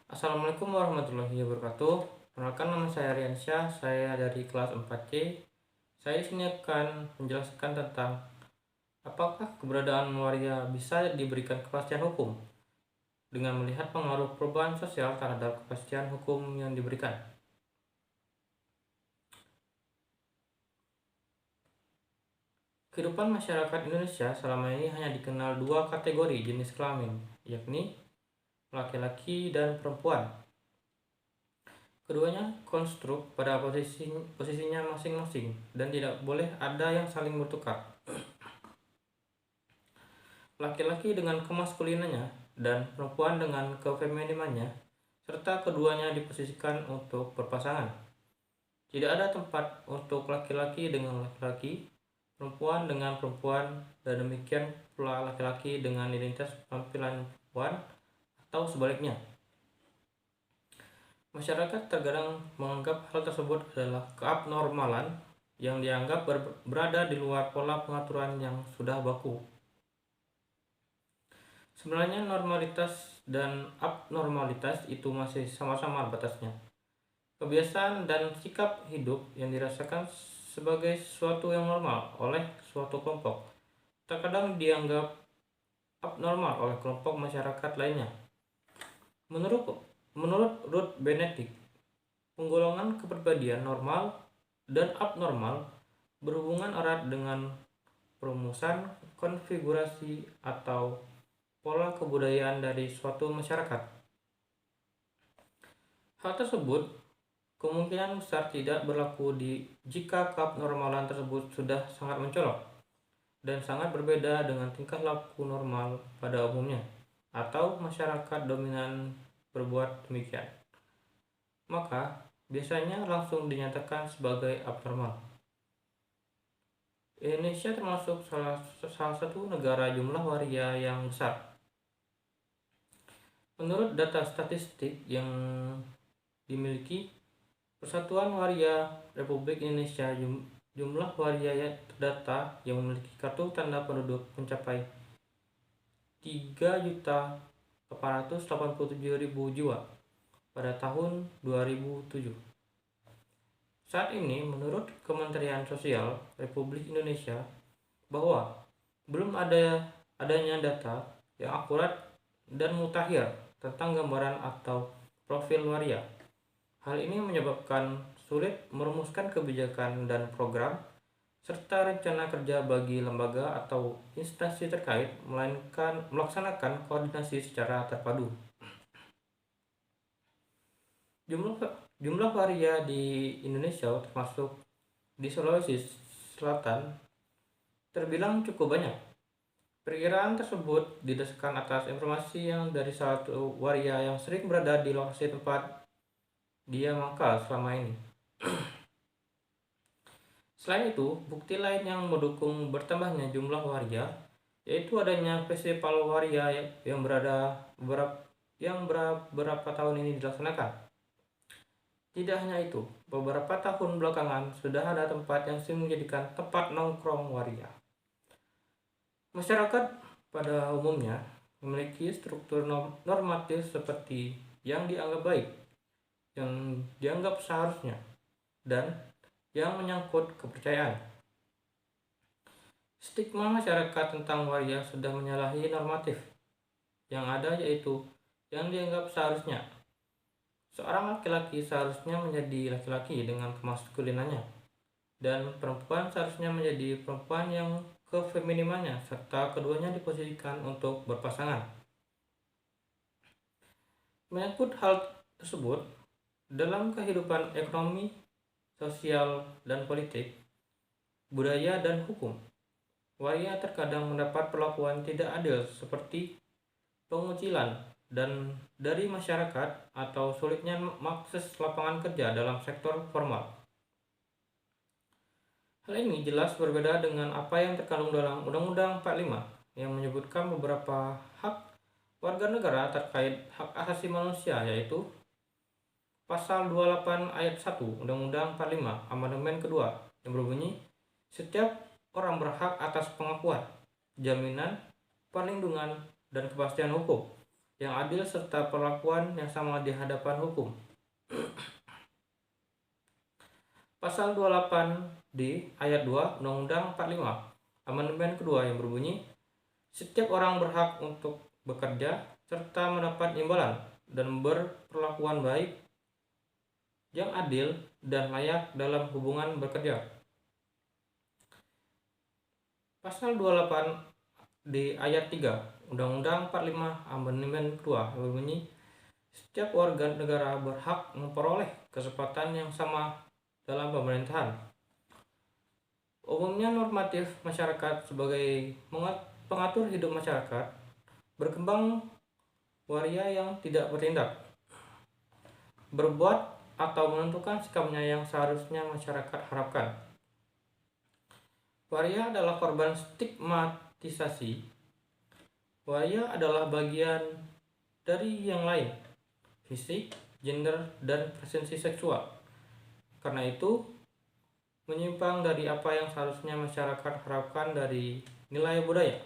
Assalamualaikum warahmatullahi wabarakatuh. Perkenalkan, nama saya Riansyah, saya dari kelas 4C. Saya di sini akan menjelaskan tentang apakah keberadaan waria bisa diberikan kepastian hukum dengan melihat pengaruh perubahan sosial terhadap kepastian hukum yang diberikan. Kehidupan masyarakat Indonesia selama ini hanya dikenal dua kategori jenis kelamin, yakni laki-laki dan perempuan. Keduanya konstruk pada posisinya masing-masing dan tidak boleh ada yang saling bertukar. Laki-laki dengan kemaskulinannya dan perempuan dengan kefeminimannya, serta keduanya diposisikan untuk berpasangan. Tidak ada tempat untuk laki-laki dengan laki-laki, perempuan dengan perempuan, dan demikian pula laki-laki dengan identitas penampilan perempuan atau sebaliknya. Masyarakat terkadang menganggap hal tersebut adalah keabnormalan yang dianggap berada di luar pola pengaturan yang sudah baku. Sebenarnya normalitas dan abnormalitas itu masih sama-sama batasnya. Kebiasaan dan sikap hidup yang dirasakan sebagai sesuatu yang normal oleh suatu kelompok terkadang dianggap abnormal oleh kelompok masyarakat lainnya. Menurut Ruth Benedict, penggolongan kepribadian normal dan abnormal berhubungan erat dengan perumusan konfigurasi atau pola kebudayaan dari suatu masyarakat. Hal tersebut kemungkinan besar tidak berlaku jika keabnormalan tersebut sudah sangat mencolok dan sangat berbeda dengan tingkah laku normal pada umumnya, atau masyarakat dominan berbuat demikian. Maka biasanya langsung dinyatakan sebagai abnormal. Indonesia termasuk salah satu negara jumlah waria yang besar. Menurut data statistik yang dimiliki Persatuan Waria Republik Indonesia, jumlah waria terdata yang memiliki kartu tanda penduduk mencapai 3.887.000 jiwa pada tahun 2007. Saat ini, menurut Kementerian Sosial Republik Indonesia, bahwa belum adanya data yang akurat dan mutakhir tentang gambaran atau profil waria. Hal ini menyebabkan sulit merumuskan kebijakan dan program serta rencana kerja bagi lembaga atau instansi terkait, melainkan melaksanakan koordinasi secara terpadu. Jumlah waria di Indonesia, termasuk di Sulawesi Selatan, terbilang cukup banyak. Perkiraan tersebut didasarkan atas informasi yang dari salah satu waria yang sering berada di lokasi tempat dia mangkal selama ini. Selain itu, bukti lain yang mendukung bertambahnya jumlah waria yaitu adanya festival waria yang beberapa tahun ini dilaksanakan. Tidak hanya itu, beberapa tahun belakangan sudah ada tempat yang sering menjadikan tempat nongkrong waria. Masyarakat pada umumnya memiliki struktur normatif seperti yang dianggap baik, yang dianggap seharusnya, dan yang menyangkut kepercayaan. Stigma masyarakat tentang waria sudah menyalahi normatif yang ada, yaitu yang dianggap seharusnya. Seorang laki-laki seharusnya menjadi laki-laki dengan kemaskulinannya, dan perempuan seharusnya menjadi perempuan yang kefeminimannya, serta keduanya diposisikan untuk berpasangan. Menyangkut hal tersebut, dalam kehidupan ekonomi, sosial, dan politik, budaya, dan hukum, waria terkadang mendapat perlakuan tidak adil seperti pengucilan dan dari masyarakat atau sulitnya mengakses lapangan kerja dalam sektor formal. Hal ini jelas berbeda dengan apa yang terkandung dalam Undang-Undang 45 yang menyebutkan beberapa hak warga negara terkait hak asasi manusia, yaitu Pasal 28 ayat 1 Undang-Undang 45 Amandemen Kedua yang berbunyi, setiap orang berhak atas pengakuan, jaminan, perlindungan, dan kepastian hukum yang adil serta perlakuan yang sama di hadapan hukum. Pasal 28D ayat 2 Undang-Undang 45 Amandemen kedua yang berbunyi, setiap orang berhak untuk bekerja serta mendapat imbalan dan berperlakuan baik yang adil dan layak dalam hubungan bekerja. Pasal 28 di ayat 3 Undang-Undang 45 Amandemen kedua yang berbunyi, setiap warga negara berhak memperoleh kesempatan yang sama dalam pemerintahan. Umumnya normatif masyarakat sebagai pengatur hidup masyarakat berkembang waria yang tidak bertindak, berbuat atau menentukan sikapnya yang seharusnya masyarakat harapkan. Waria adalah korban stigmatisasi. Waria adalah bagian dari yang lain, fisik, gender, dan presensi seksual. Karena itu, menyimpang dari apa yang seharusnya masyarakat harapkan dari nilai budaya,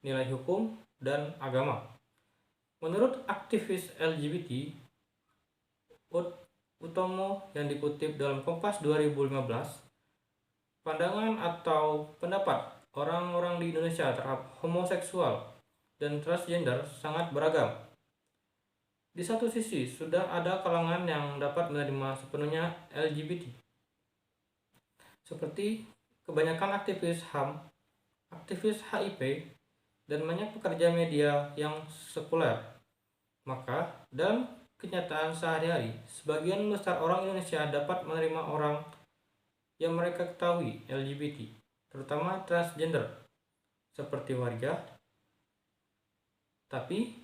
nilai hukum, dan agama. Menurut aktivis LGBT Utomo yang dikutip dalam Kompas 2015, pandangan atau pendapat orang-orang di Indonesia terhadap homoseksual dan transgender sangat beragam. Di satu sisi, sudah ada kalangan yang dapat menerima sepenuhnya LGBT, seperti kebanyakan aktivis HAM, aktivis HIP, dan banyak pekerja media yang sekuler. Maka, dalam kenyataan sehari-hari, sebagian besar orang Indonesia dapat menerima orang yang mereka ketahui LGBT, terutama transgender, seperti waria. Tapi,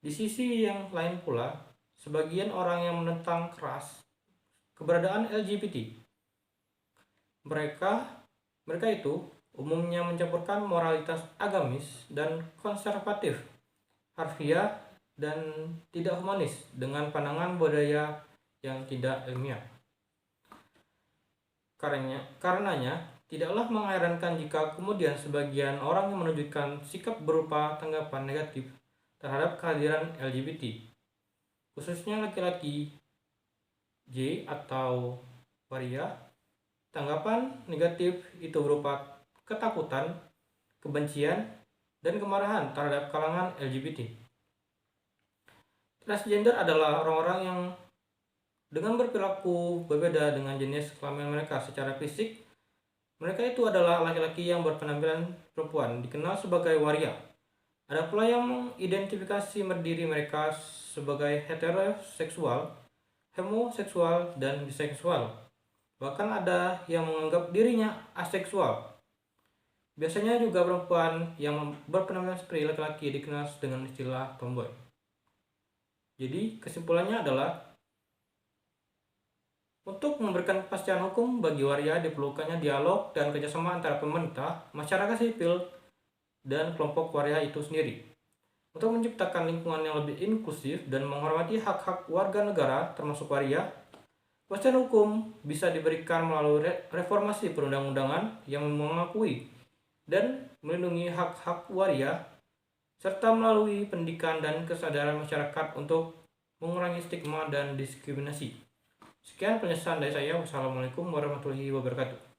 di sisi yang lain pula, sebagian orang yang menentang keras keberadaan LGBT. Mereka itu umumnya mencampurkan moralitas agamis dan konservatif, harfiah dan tidak humanis dengan pandangan budaya yang tidak ilmiah. Karenanya, tidaklah mengherankan jika kemudian sebagian orang yang menunjukkan sikap berupa tanggapan negatif terhadap kehadiran LGBT, khususnya laki-laki J atau waria. Tanggapan negatif itu berupa ketakutan, kebencian, dan kemarahan terhadap kalangan LGBT. Transgender adalah orang-orang yang dengan berperilaku berbeda dengan jenis kelamin mereka secara fisik. Mereka itu adalah laki-laki yang berpenampilan perempuan, dikenal sebagai waria. Ada pula yang mengidentifikasi diri mereka sebagai heteroseksual, homoseksual, dan biseksual. Bahkan ada yang menganggap dirinya aseksual. Biasanya juga perempuan yang berpenampilan seperti laki-laki dikenal dengan istilah tomboy. Jadi kesimpulannya adalah, untuk memberikan kepastian hukum bagi waria diperlukannya dialog dan kerjasama antara pemerintah, masyarakat sipil, dan kelompok waria itu sendiri. Untuk menciptakan lingkungan yang lebih inklusif dan menghormati hak-hak warga negara termasuk waria, kepastian hukum bisa diberikan melalui reformasi perundang-undangan yang mengakui dan melindungi hak-hak waria, serta melalui pendidikan dan kesadaran masyarakat untuk mengurangi stigma dan diskriminasi. Sekian penjelasan dari saya. Wassalamualaikum warahmatullahi wabarakatuh.